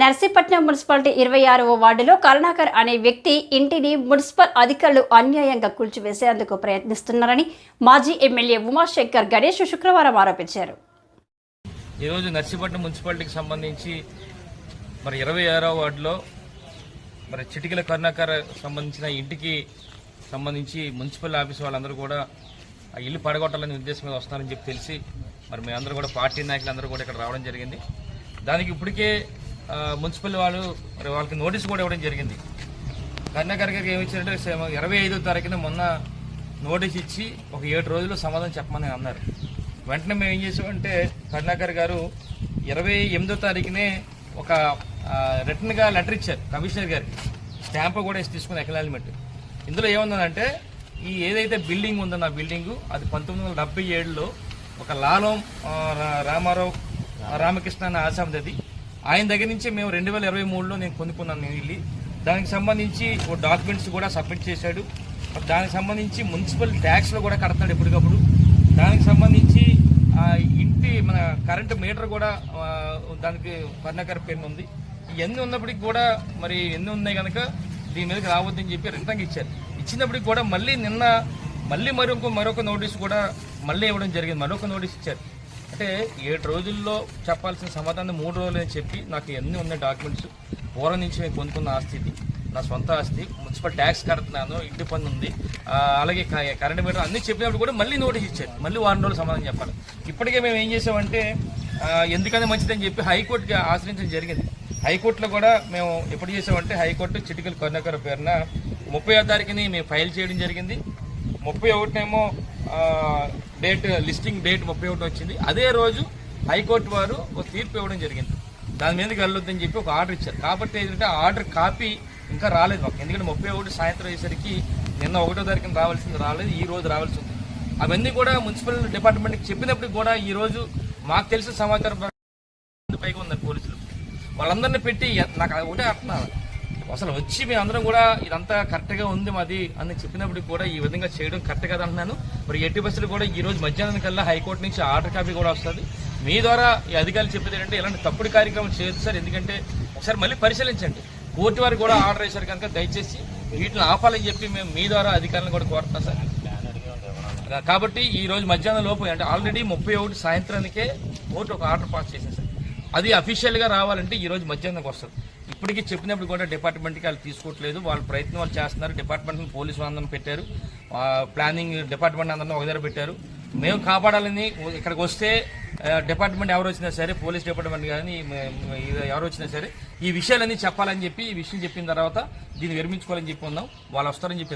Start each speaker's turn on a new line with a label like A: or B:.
A: Narsipatnam municipality 26వ వార్డులో కరుణాకర్ అనే వ్యక్తి ఇంటిని మున్సిపల్ అధికారులు అన్యాయంగా కూల్చివేసేందుకు ప్రయత్నిస్తున్నారని మాజీ ఎమ్మెల్యే ఉమాశంకర్ గణేష్ శుక్రవారం ఆరోపించారు.
B: ఈరోజు నర్సీపట్నం మున్సిపాలిటీకి సంబంధించి 26వ వార్డులో చిటికల కరుణాకర్ సంబంధించిన ఇంటికి సంబంధించి మున్సిపల్ ఆఫీస్ వాళ్ళందరూ కూడా ఆ ఇల్లు పడగొట్టాలనే ఉద్దేశం మీద వస్తారని చెప్పి తెలిసి మేమందరూ కూడా పార్టీ నాయకులందరూ కూడా ఇక్కడ రావడం జరిగింది. దానికి ఇప్పటికే మున్సిపల్ వాళ్ళకి నోటీస్ కూడా ఇవ్వడం జరిగింది. కరుణాకర్ గారికి ఏమి ఇచ్చారంటే 25వ తారీఖున మొన్న నోటీస్ ఇచ్చి ఒక 7 రోజుల్లో సమాధానం చెప్పమని అన్నారు. వెంటనే మేము ఏం చేసామంటే కరుణాకర్ గారు 28వ తారీఖునే ఒక రిటర్న్గా లెటర్ ఇచ్చారు కమిషనర్ గారికి. స్టాంపు కూడా తీసుకుని ఎక్నాలజ్మెంట్. ఇందులో ఏముందంటే ఈ ఏదైతే బిల్డింగ్ ఉందో నా బిల్డింగు అది 1977లో ఒక లాలం రామకృష్ణ అన్న ఆసాంది. ఆయన దగ్గర నుంచి మేము 2023లో నేను కొనుక్కున్నాను ఇల్లు. దానికి సంబంధించి డాక్యుమెంట్స్ కూడా సబ్మిట్ చేశాడు. దానికి సంబంధించి మున్సిపల్ ట్యాక్స్లో కూడా కడతాడు ఎప్పటికప్పుడు. దానికి సంబంధించి ఇంటి మన కరెంటు మీటర్ కూడా దానికి కరుణాకర్ పేరు ఉంది. ఇవన్నీ ఉన్నప్పటికి కూడా ఎన్ని ఉన్నాయి కనుక దీని మీదకి రావద్దని చెప్పి రిటర్న్ ఇచ్చారు. ఇచ్చినప్పటికి కూడా నిన్న మరొక నోటీస్ కూడా ఇవ్వడం జరిగింది. మరొక నోటీస్ ఇచ్చారు. అంటే 7 రోజుల్లో చెప్పాల్సిన సమాధానం 3 రోజులు అని చెప్పి నాకు ఎన్ని ఉన్నాయి డాక్యుమెంట్స్. పూర్వం నుంచి నేను కొనుక్కున్న ఆస్తి ఇది, నా సొంత ఆస్తి. మున్సిపల్ ట్యాక్స్ కడుతున్నాను, ఇంటి పన్ను ఉంది, అలాగే కరెంట్ మీటర్ అన్నీ చెప్పినప్పుడు కూడా నోటీస్ ఇచ్చారు. వారం రోజులు సమాధానం చెప్పాలి. ఇప్పటికే మేము ఏం చేసామంటే ఎందుకని మంచిదని చెప్పి హైకోర్టుకి ఆశ్రయించడం జరిగింది. హైకోర్టులో కూడా మేము ఎప్పుడు చేసామంటే హైకోర్టు చిటికల కరుణాకర్ పేరున 30వ తారీఖుని మేము ఫైల్ చేయడం జరిగింది. 31 డేట్ లిస్టింగ్ డేట్ 31 వచ్చింది. అదే రోజు హైకోర్టు వారు ఒక తీర్పు ఇవ్వడం జరిగింది. దాని మీదకి వెళ్ళొద్దని చెప్పి ఒక ఆర్డర్ ఇచ్చారు. కాబట్టి ఏంటంటే ఆర్డర్ కాపీ ఇంకా రాలేదు మాకు. ఎందుకంటే 31 సాయంత్రం అయ్యేసరికి నిన్న 1వ తారీఖున రాలేదు, ఈ రోజు రావాల్సి ఉంది. అవన్నీ కూడా మున్సిపల్ డిపార్ట్మెంట్కి చెప్పినప్పటికి కూడా ఈ రోజు మాకు తెలిసిన సమాచారం పైగా ఉన్నారు పోలీసులు. వాళ్ళందరినీ పెట్టి నాకు ఒకటే అంటున్నారు, అసలు వచ్చి మేమందరం కూడా ఇదంతా కరెక్ట్గా ఉంది మాది అని చెప్పినప్పటికి కూడా ఈ విధంగా చేయడం కరెక్ట్ కదా అంటున్నాను. ఎట్టి బస్సులు కూడా ఈ రోజు మధ్యాహ్నం కల్లా హైకోర్టు నుంచి ఆర్డర్ కాపీ కూడా వస్తుంది. మీ ద్వారా ఈ అధికారులు చెప్పేది ఏంటంటే ఇలాంటి తప్పుడు కార్యక్రమం చేయొద్దు సార్. ఎందుకంటే ఒకసారి మళ్ళీ పరిశీలించండి. కోర్టు వారు కూడా ఆర్డర్ వేశారు కనుక దయచేసి వీటిని ఆపాలని చెప్పి మేము మీ ద్వారా అధికారులను కూడా కోరుతున్నాం సార్. కాబట్టి ఈ రోజు మధ్యాహ్నం లోపు అంటే ఆల్రెడీ 31 సాయంత్రానికే కోర్టు ఒక ఆర్డర్ పాస్ చేసింది సార్. అది అఫీషియల్గా రావాలంటే ఈ రోజు మధ్యాహ్నానికి వస్తుంది. ఇప్పటికీ చెప్పినప్పుడు కూడా డిపార్ట్మెంట్కి వాళ్ళు తీసుకోవట్లేదు. వాళ్ళ ప్రయత్నం వాళ్ళు చేస్తున్నారు. డిపార్ట్మెంట్ పోలీసు అందరం పెట్టారు, ప్లానింగ్ డిపార్ట్మెంట్ అందరినీ ఒక దగ్గర పెట్టారు. మేము కాపాడాలని ఇక్కడికి వస్తే డిపార్ట్మెంట్ ఎవరు వచ్చినా సరే, పోలీస్ డిపార్ట్మెంట్ కానీ ఎవరు వచ్చినా సరే ఈ విషయాలన్నీ చెప్పాలని చెప్పి ఈ విషయం చెప్పిన తర్వాత దీన్ని విరమించుకోవాలని చెప్పి ఉన్నాం. వాళ్ళు వస్తారని చెప్పి